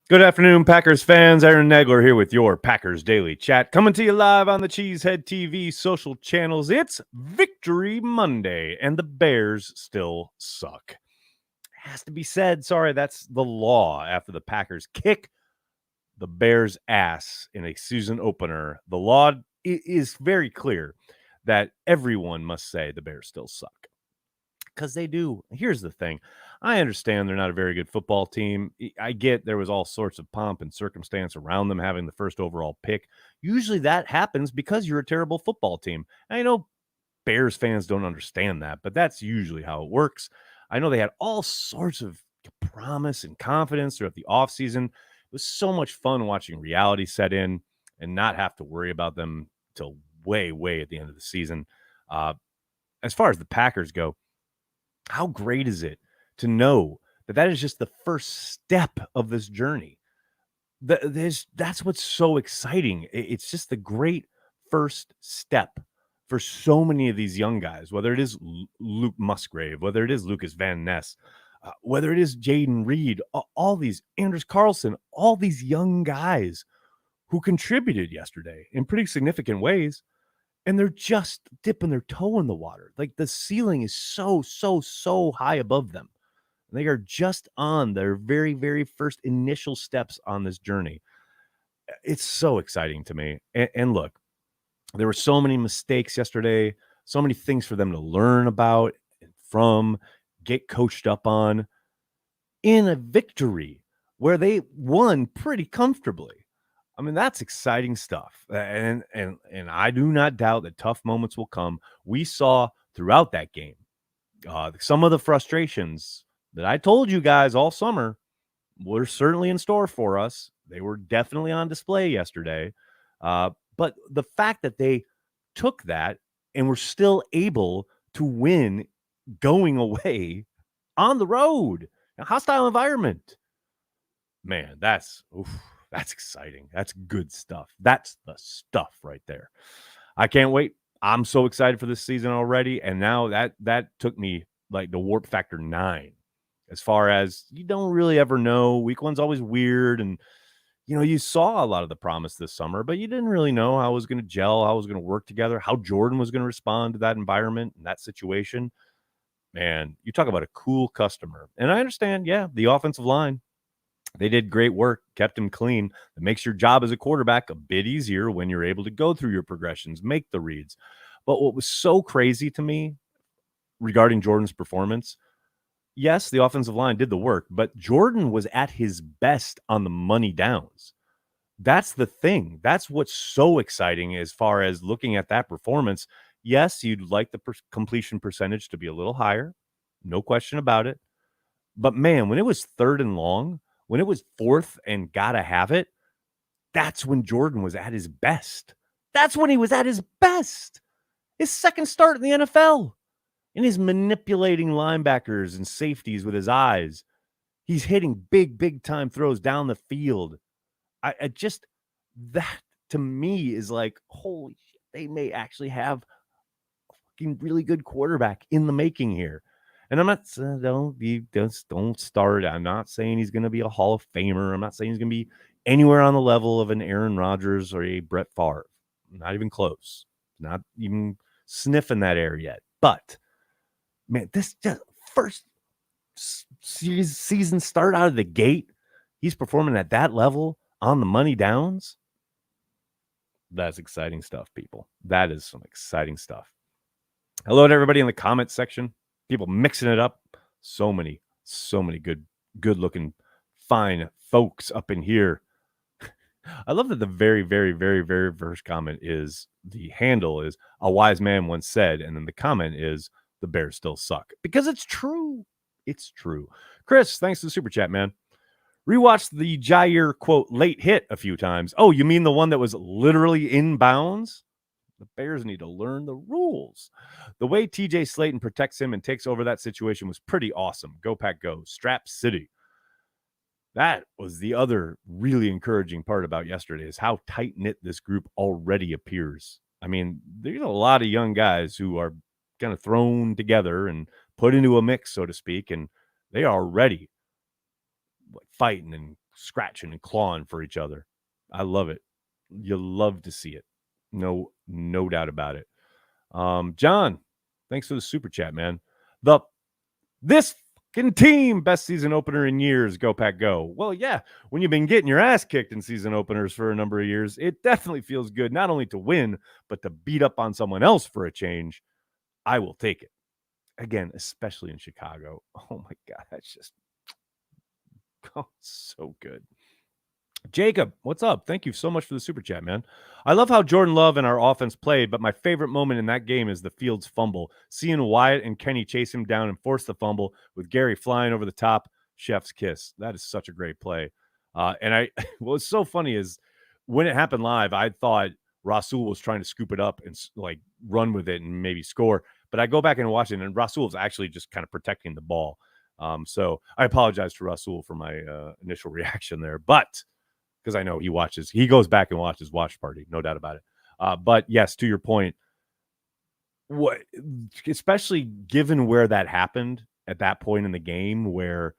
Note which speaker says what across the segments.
Speaker 1: Good afternoon, Packers fans. Aaron Nagler here with your Packers Daily Chat, coming to you live on the Cheesehead TV social channels. It's Victory Monday, and the Bears still suck. Has to be said. Sorry, that's the law after the Packers kick the Bears' ass in a season opener. The law is very clear that everyone must say the Bears still suck. Because they do. Here's the thing. I understand they're not a very good football team. I get there was all sorts of pomp and circumstance around them having the first overall pick. Usually that happens because you're a terrible football team. I know Bears fans don't understand that, but that's usually how it works. I know they had all sorts of promise and confidence throughout the offseason. It was so much fun watching reality set in and not have to worry about them till way, way at the end of the season. As far as the Packers go, how great is it to know that that is just the first step of this journey? That's what's so exciting. It's just the great first step for so many of these young guys, whether it is Luke Musgrave, whether it is Lucas Van Ness, whether it is Jaden Reed, all these Anders Carlson, all these young guys who contributed yesterday in pretty significant ways, and they're just dipping their toe in the water. Like the ceiling is so high above them. They are just on their very, very first initial steps on this journey. It's so exciting to me. And look, there were so many mistakes yesterday, so many things for them to learn about and from, get coached up on in a victory where they won pretty comfortably. I mean, that's exciting stuff. And I do not doubt that tough moments will come. We saw throughout that game some of the frustrations that I told you guys all summer were certainly in store for us. They were definitely on display yesterday. But the fact that they took that and were still able to win going away on the road, a hostile environment, man, that's exciting. That's good stuff. That's the stuff right there. I can't wait. I'm so excited for this season already. And now that took me like the warp factor 9. As far as you don't really ever know. Week one's always weird. And you saw a lot of the promise this summer, but you didn't really know how it was going to gel, how it was going to work together, how Jordan was going to respond to that environment and that situation. Man, you talk about a cool customer. And I understand, yeah, the offensive line, they did great work, kept him clean. It makes your job as a quarterback a bit easier when you're able to go through your progressions, make the reads. But what was so crazy to me regarding Jordan's performance, yes, the offensive line did the work, but Jordan was at his best on the money downs. That's the thing. That's what's so exciting as far as looking at that performance. Yes, you'd like the completion percentage to be a little higher. No question about it. But man, when it was third and long, when it was fourth and gotta have it, that's when Jordan was at his best. That's when he was at his best. His second start in the NFL. And he's manipulating linebackers and safeties with his eyes. He's hitting big time throws down the field. I just, that to me is like, holy shit, they may actually have a fucking really good quarterback in the making here. And I'm not don't start. I'm not saying he's going to be a Hall of Famer. I'm not saying he's going to be anywhere on the level of an Aaron Rodgers or a Brett Favre. Not even close. Not even sniffing that air yet. But man, this just first season start out of the gate, he's performing at that level on the money downs. That's exciting stuff, people. That is some exciting stuff. Hello to everybody in the comment section. People mixing it up. So many good looking, fine folks up in here. I love that the very first comment is the handle is a wise man once said, and then the comment is the Bears still suck, because it's true. It's true. Chris, thanks to the super chat, man. Rewatched the Jair quote late hit a few times. Oh, you mean the one that was literally in bounds? The Bears need to learn the rules. The way TJ Slayton protects him and takes over that situation was pretty awesome. Go Pack Go. Strap City. That was the other really encouraging part about yesterday, is how tight-knit this group already appears. I mean, there's a lot of young guys who are kind of thrown together and put into a mix, so to speak, and they are ready, fighting and scratching and clawing for each other. I love it. You love to see it. No doubt about it. John, thanks for the super chat, man. This fucking team, best season opener in years. Go Pack Go. Well, yeah, when you've been getting your ass kicked in season openers for a number of years, it definitely feels good not only to win, but to beat up on someone else for a change. I will take it. Again, especially in Chicago. Oh my God, that's just so good. Jacob, what's up? Thank you so much for the super chat, man. I love how Jordan Love and our offense played, but my favorite moment in that game is the Fields fumble. Seeing Wyatt and Kenny chase him down and force the fumble with Gary flying over the top, chef's kiss. That is such a great play. And what's so funny is when it happened live, I thought Rasul was trying to scoop it up and like run with it and maybe score. But I go back and watch it, and Rasul is actually just kind of protecting the ball. So I apologize to Rasul for my initial reaction there, but because I know he goes back and watches Watch Party, no doubt about it. But yes, to your point, especially given where that happened at that point in the game, where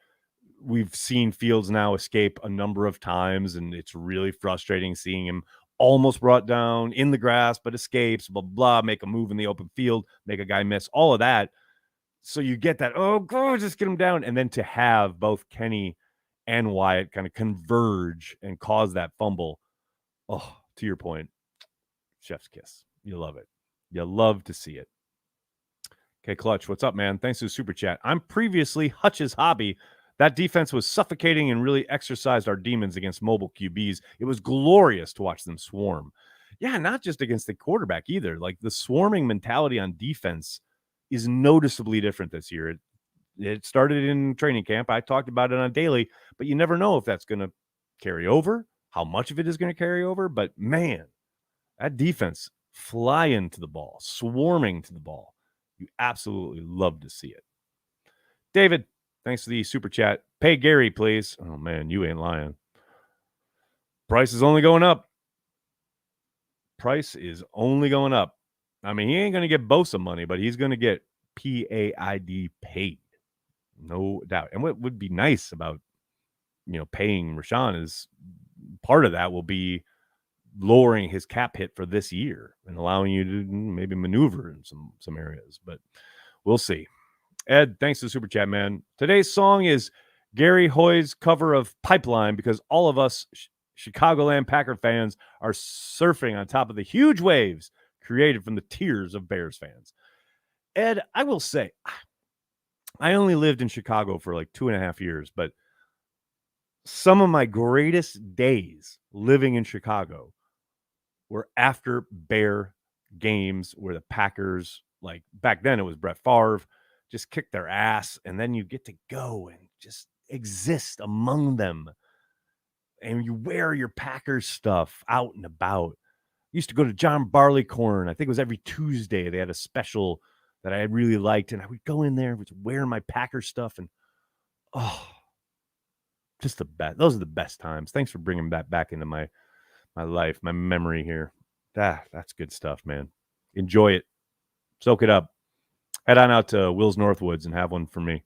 Speaker 1: we've seen Fields now escape a number of times, and it's really frustrating seeing him almost brought down in the grass, but escapes, blah, blah, make a move in the open field, make a guy miss, all of that. So you get that, oh, God, just get him down. And then to have both Kenny and Wyatt kind of converge and cause that fumble. Oh, to your point, chef's kiss. You love it. You love to see it. Okay, Clutch, what's up, man? Thanks for the super chat. I'm previously Hutch's hobby. That defense was suffocating and really exercised our demons against mobile QBs. It was glorious to watch them swarm. Yeah, not just against the quarterback either. Like the swarming mentality on defense is noticeably different this year. It started in training camp. I talked about it on daily, but you never know if that's going to carry over, how much of it is going to carry over. But man, that defense flying to the ball, swarming to the ball. You absolutely love to see it. David, thanks for the super chat. Pay Gary, please. Oh man, you ain't lying. Price is only going up. Price is only going up. I mean, he ain't going to get Bosa money, but he's going to get PAID paid. No doubt. And what would be nice about, paying Rashawn is part of that will be lowering his cap hit for this year and allowing you to maybe maneuver in some areas, but we'll see. Ed, thanks to the super chat, man. Today's song is Gary Hoy's cover of Pipeline because all of us Chicagoland Packer fans are surfing on top of the huge waves created from the tears of Bears fans. Ed, I will say, I only lived in Chicago for like 2.5 years, but some of my greatest days living in Chicago were after Bear games where the Packers, like back then it was Brett Favre, just kicked their ass. And then you get to go and just exist among them. And you wear your Packers stuff out and about. Used to go to John Barleycorn. I think it was every Tuesday. They had a special that I really liked. And I would go in there, was wearing my Packer stuff. And, just the best. Those are the best times. Thanks for bringing that back into my life, my memory here. That's good stuff, man. Enjoy it. Soak it up. Head on out to Will's Northwoods and have one for me.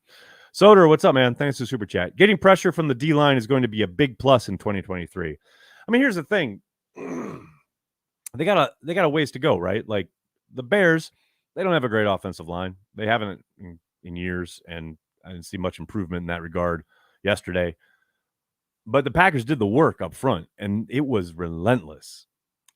Speaker 1: Soder, what's up, man? Thanks for the super chat. Getting pressure from the D-line is going to be a big plus in 2023. I mean, here's the thing. They got a ways to go, right? Like the Bears, they don't have a great offensive line. They haven't in years, and I didn't see much improvement in that regard yesterday. But the Packers did the work up front, and it was relentless.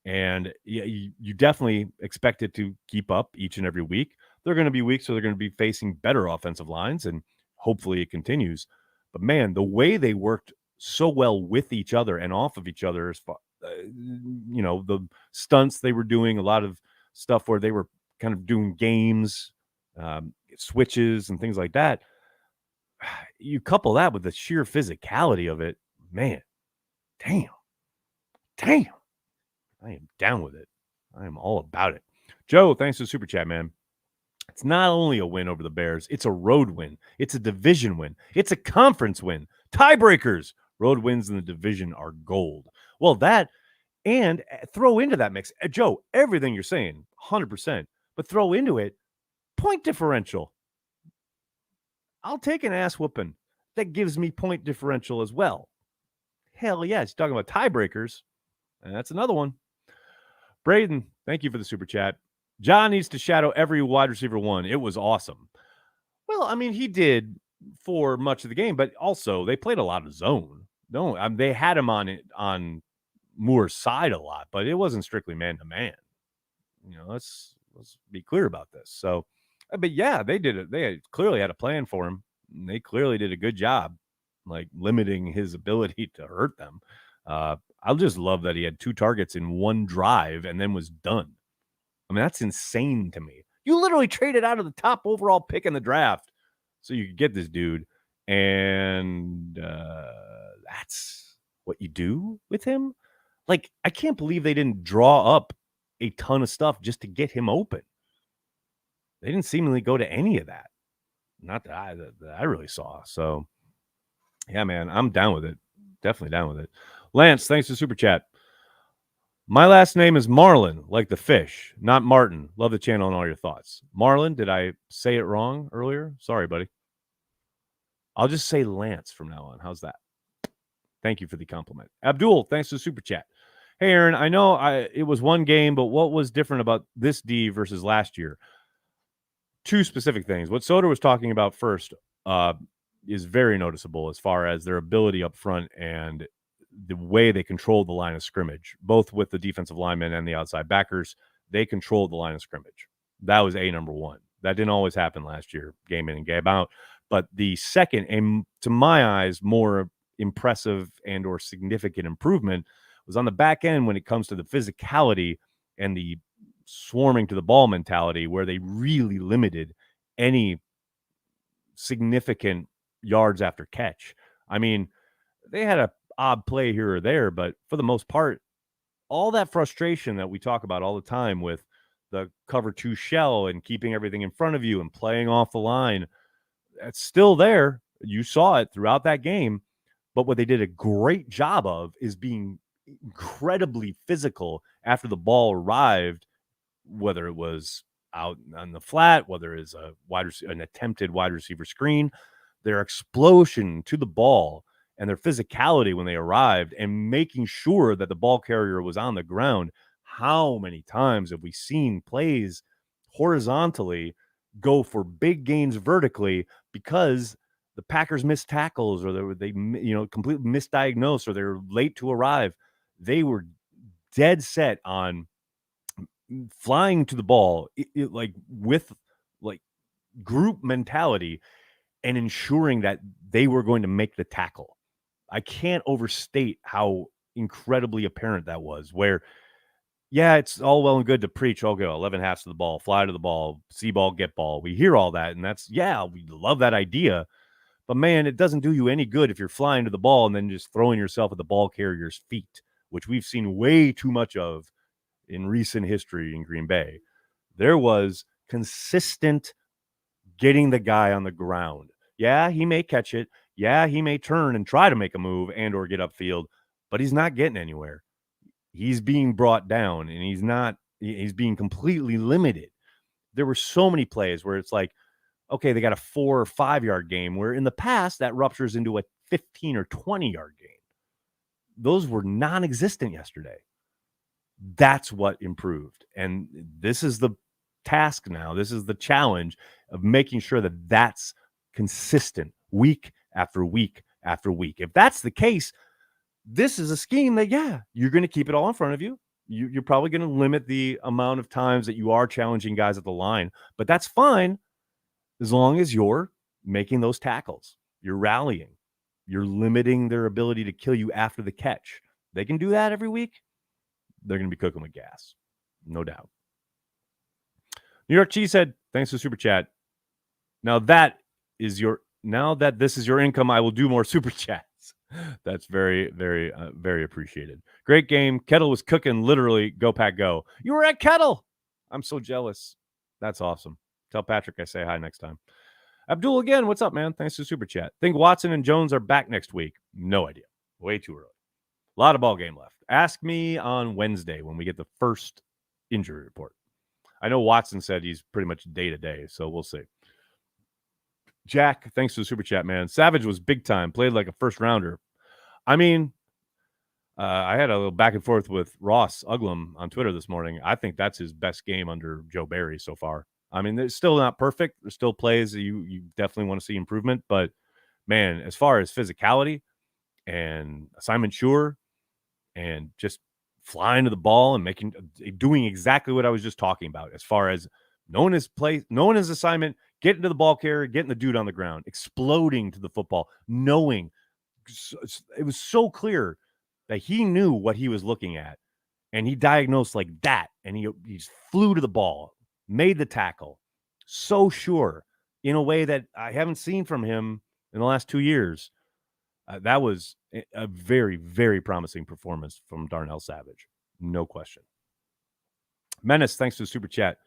Speaker 1: And you definitely expect it to keep up each and every week. There are going to be weeks where they're going to be facing better offensive lines, and hopefully it continues. But, man, the way they worked so well with each other and off of each other, as far, the stunts they were doing, a lot of stuff where they were kind of doing games, switches and things like that. You couple that with the sheer physicality of it, man, damn. I am down with it. I am all about it. Joe, thanks for the super chat, man. It's not only a win over the Bears, it's a road win. It's a division win. It's a conference win. Tiebreakers. Road wins in the division are gold. Well, that, and throw into that mix, Joe, everything you're saying, 100%, but throw into it point differential. I'll take an ass whooping that gives me point differential as well. Hell yeah. He's talking about tiebreakers. And that's another one. Braden, thank you for the super chat. John needs to shadow every wide receiver one. It was awesome. Well, I mean, he did for much of the game, but also they played a lot of zone. No, they had him on Moore's side a lot, but it wasn't strictly man to man. Let's be clear about this. So, but yeah, they did it. They clearly had a plan for him. And they clearly did a good job, like limiting his ability to hurt them. I just love that he had 2 targets in one drive and then was done. I mean, that's insane to me. You literally traded out of the top overall pick in the draft so you could get this dude, and that's what you do with him? Like, I can't believe they didn't draw up a ton of stuff just to get him open. They didn't seemingly go to any of that. Not that I really saw. So, yeah, man, I'm down with it. Definitely down with it. Lance, thanks for super chat. My last name is Marlin, like the fish, not Martin. Love the channel and all your thoughts. Marlin, did I say it wrong earlier? Sorry, buddy. I'll just say Lance from now on. How's that? Thank you for the compliment. Abdul, thanks for the super chat. Hey, Aaron, I know it was one game, but what was different about this D versus last year? 2 specific things. What Soder was talking about first is very noticeable as far as their ability up front and the way they controlled the line of scrimmage, both with the defensive linemen and the outside backers. They controlled the line of scrimmage. That was number one. That didn't always happen last year, game in and game out. But the second, and to my eyes, more impressive and or significant improvement was on the back end when it comes to the physicality and the swarming to the ball mentality, where they really limited any significant yards after catch. I mean, they had a odd play here or there, but for the most part, all that frustration that we talk about all the time with the cover 2 shell and keeping everything in front of you and playing off the line, it's still there. You saw it throughout that game. But what they did a great job of is being incredibly physical after the ball arrived, whether it was out on the flat, whether it's an attempted wide receiver screen. Their explosion to the ball and their physicality when they arrived and making sure that the ball carrier was on the ground. How many times have we seen plays horizontally go for big gains vertically because the Packers missed tackles, or they completely misdiagnosed, or they're late to arrive? They were dead set on flying to the ball, with group mentality and ensuring that they were going to make the tackle. I can't overstate how incredibly apparent that was, where, yeah, it's all well and good to preach, okay, 11 halves to the ball, fly to the ball, see ball, get ball. We hear all that, and we love that idea. But, man, it doesn't do you any good if you're flying to the ball and then just throwing yourself at the ball carrier's feet, which we've seen way too much of in recent history in Green Bay. There was consistent getting the guy on the ground. Yeah, he may catch it. Yeah, he may turn and try to make a move and or get upfield, but he's not getting anywhere. He's being brought down, and he's being completely limited. There were so many plays where it's like, okay, they got a 4 or 5 yard game, where in the past that ruptures into a 15 or 20 yard game. Those were non-existent yesterday. That's what improved. And this is the task now. This is the challenge of making sure that that's consistent week after week after week. If that's the case, this is a scheme that, yeah, you're going to keep it all in front of you. You're probably going to limit the amount of times that you are challenging guys at the line, but that's fine as long as you're making those tackles. You're rallying. You're limiting their ability to kill you after the catch. They can do that every week. They're going to be cooking with gas. No doubt. New York Cheesehead, thanks for super chat. Now that this is your income, I will do more super chats. That's very, very, very appreciated. Great game. Kettle was cooking, literally. Go Pack Go. You were at Kettle. I'm so jealous. That's awesome. Tell Patrick I say hi next time. Abdul again, what's up, man? Thanks for super chat. Think Watson and Jones are back next week? No idea. Way too early. A lot of ball game left. Ask me on Wednesday when we get the first injury report. I know Watson said he's pretty much day to day, so we'll see. Jack, thanks for the super chat, man. Savage was big time. Played like a first rounder. I mean, I had a little back and forth with Ross Uglum on Twitter this morning. I think that's his best game under Joe Barry so far. I mean, it's still not perfect. There's still plays that you definitely want to see improvement. But, man, as far as physicality and assignment sure and just flying to the ball and doing exactly what I was just talking about as far as knowing his assignment, getting to the ball carrier, getting the dude on the ground, exploding to the football, knowing it was so clear that he knew what he was looking at, and he diagnosed like that, and he just flew to the ball, made the tackle, so sure in a way that I haven't seen from him in the last 2 years. That was a very, very promising performance from Darnell Savage. No question. Menace, thanks for the super chat.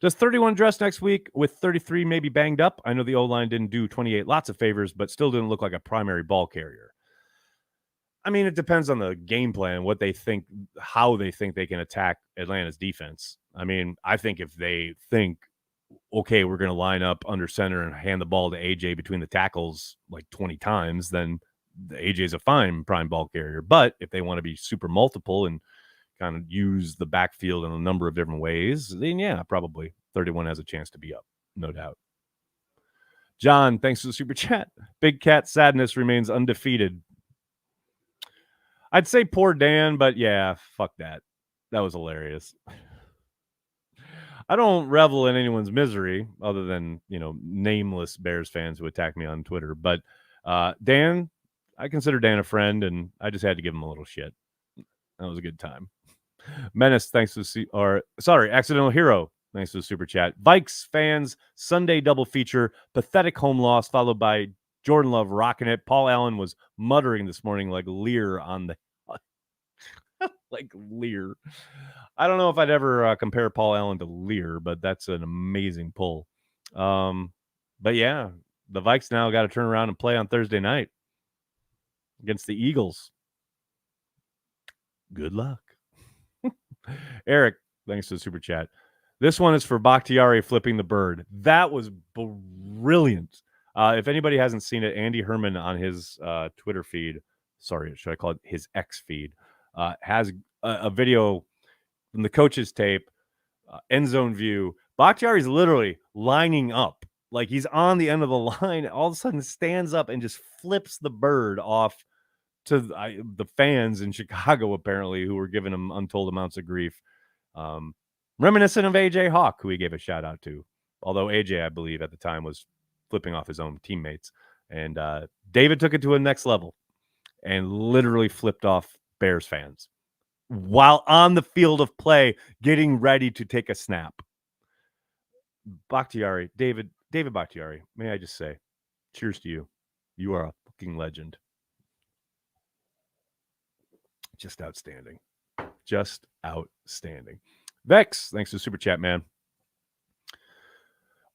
Speaker 1: Does 31 dress next week with 33 maybe banged up? I know the O-line didn't do 28 lots of favors, but still didn't look like a primary ball carrier. I mean, it depends on the game plan, what they think, how they think they can attack Atlanta's defense. I mean, I think if they think, okay, we're going to line up under center and hand the ball to AJ between the tackles like 20 times, then AJ's a fine prime ball carrier. But if they want to be super multiple and kind of use the backfield in a number of different ways, then yeah, probably 31 has a chance to be up, no doubt. John, thanks for the super chat. Big Cat Sadness remains undefeated. I'd say poor Dan, but yeah, fuck that. That was hilarious. I don't revel in anyone's misery other than, nameless Bears fans who attack me on Twitter. But Dan, I consider Dan a friend, and I just had to give him a little shit. That was a good time. Menace, thanks to Accidental Hero, thanks to the super chat. Vikes fans, Sunday double feature, pathetic home loss, followed by Jordan Love rocking it. Paul Allen was muttering this morning like Lear on the like Lear. I don't know if I'd ever compare Paul Allen to Lear, but that's an amazing pull. But yeah, the Vikes now got to turn around and play on Thursday night against the Eagles. Good luck. Eric, thanks to the super chat. This one is for Bakhtiari flipping the bird. That was brilliant. If anybody hasn't seen it, Andy Herman on his Twitter feed, sorry, should I call it his X feed, has a video from the coach's tape, end zone view. Bakhtiari's literally lining up. Like he's on the end of the line, all of a sudden stands up and just flips the bird off to the fans in Chicago, apparently, who were giving him untold amounts of grief. Reminiscent of AJ Hawk, who he gave a shout out to. Although AJ, I believe, at the time was flipping off his own teammates. And David took it to a next level and literally flipped off Bears fans while on the field of play, getting ready to take a snap. Bakhtiari, David Bakhtiari, may I just say, cheers to you. You are a fucking legend. Just outstanding. Just outstanding. Vex, thanks to the super chat, man.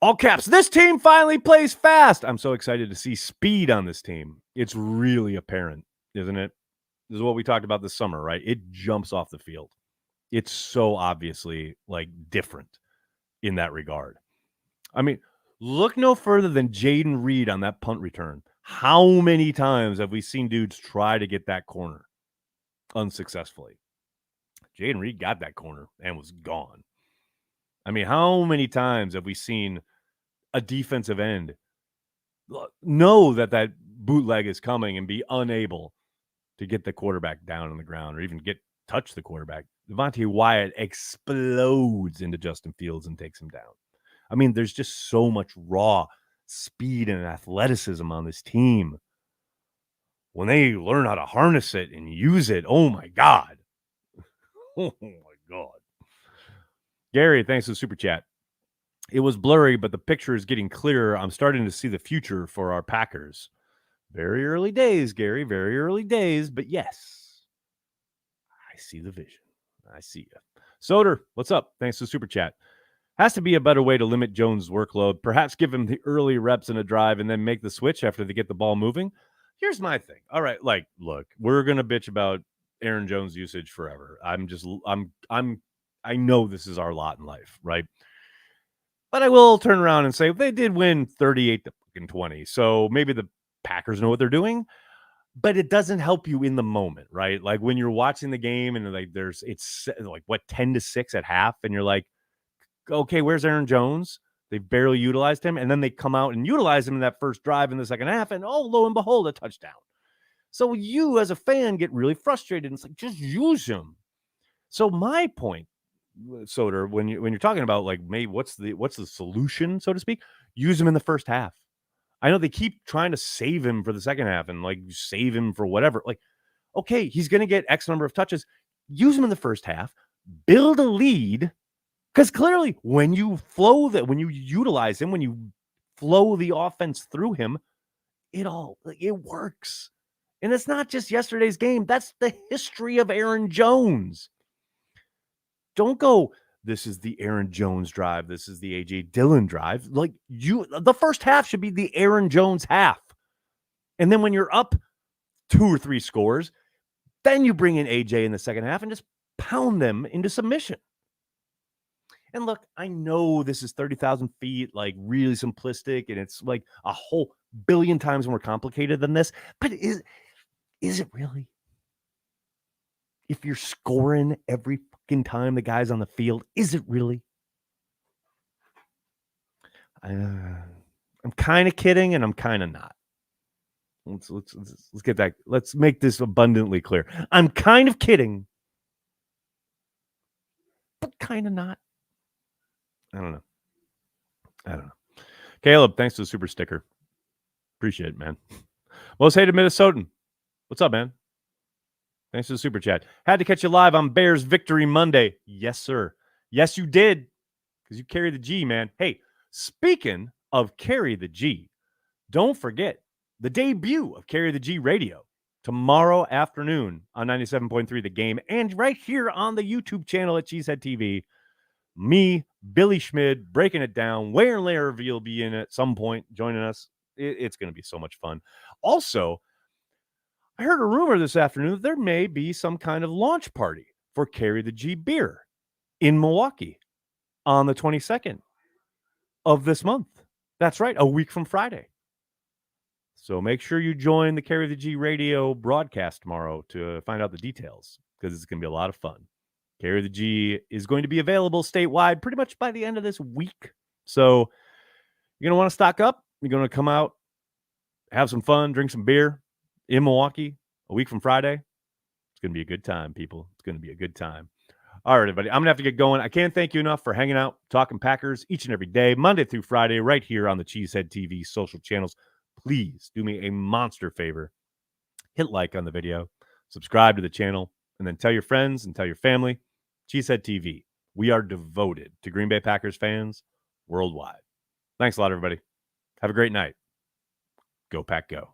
Speaker 1: All caps, this team finally plays fast. I'm so excited to see speed on this team. It's really apparent, isn't it? This is what we talked about this summer, right? It jumps off the field. It's so obviously like different in that regard. I mean, look no further than Jaden Reed on that punt return. How many times have we seen dudes try to get that corner unsuccessfully? Jaden Reed got that corner and was gone. I mean, how many times have we seen a defensive end know that bootleg is coming and be unable to get the quarterback down on the ground or even touch the quarterback? Devontae Wyatt explodes into Justin Fields and takes him down. I mean, there's just so much raw speed and athleticism on this team. When they learn how to harness it and use it, oh my God. Oh my God. Gary, thanks for the super chat. It was blurry, but the picture is getting clearer. I'm starting to see the future for our Packers. Very early days, Gary. Very early days. But yes, I see the vision. I see you. Soder, what's up? Thanks for the super chat. Has to be a better way to limit Jones' workload. Perhaps give him the early reps in a drive and then make the switch after they get the ball moving. Here's my thing. All right, look, we're gonna bitch about Aaron Jones' usage forever. I know this is our lot in life, right? But I will turn around and say they did win 38-20. So maybe the Packers know what they're doing. but it doesn't help you in the moment, right? Like when you're watching the game and like it's like what 10-6 at half, and you're like, okay, where's Aaron Jones? They've barely utilized him, and then they come out and utilize him in that first drive in the second half, and oh, lo and behold, a touchdown. So you as a fan get really frustrated, and it's like, just use him. So my point, Soder, when you're talking about like maybe what's the solution, so to speak, use him in the first half. I know they keep trying to save him for the second half and like save him for whatever. Like, okay, he's going to get X number of touches. Use him in the first half, build a lead, because clearly when you when you utilize him, when you flow the offense through him, it works. And it's not just yesterday's game. That's the history of Aaron Jones. Don't go, this is the Aaron Jones drive. This is the A.J. Dillon drive. Like the first half should be the Aaron Jones half. And then when you're up 2 or 3 scores, then you bring in A.J. in the second half and just pound them into submission. And look, I know this is 30,000 feet, like really simplistic, and it's like a whole billion times more complicated than this. But is it really? If you're scoring every fucking time the guy's on the field, is it really? I'm kind of kidding, and I'm kind of not. Let's get that. Let's make this abundantly clear. I'm kind of kidding, but kind of not. I don't know. Caleb, thanks for the super sticker. Appreciate it, man. Most hated Minnesotan. What's up, man? Thanks for the super chat. Had to catch you live on Bears Victory Monday. Yes, sir. Yes, you did. Because you carry the G, man. Hey, speaking of carry the G, don't forget the debut of Carry the G Radio tomorrow afternoon on 97.3 The Game and right here on the YouTube channel at Cheesehead TV. Me, Billy Schmid, breaking it down. Where and Larry will be in at some point joining us. It's going to be so much fun. Also, I heard a rumor this afternoon that there may be some kind of launch party for Carry the G beer in Milwaukee on the 22nd of this month. That's right, a week from Friday. So make sure you join the Carry the G radio broadcast tomorrow to find out the details, because it's going to be a lot of fun. Carry the G is going to be available statewide pretty much by the end of this week. So you're going to want to stock up. You're going to come out, have some fun, drink some beer in Milwaukee a week from Friday. It's going to be a good time, people. It's going to be a good time. All right, everybody. I'm going to have to get going. I can't thank you enough for hanging out, talking Packers each and every day, Monday through Friday, right here on the Cheesehead TV social channels. Please do me a monster favor. Hit like on the video, subscribe to the channel, and then tell your friends and tell your family. Cheesehead TV. We are devoted to Green Bay Packers fans worldwide. Thanks a lot, everybody. Have a great night. Go Pack Go.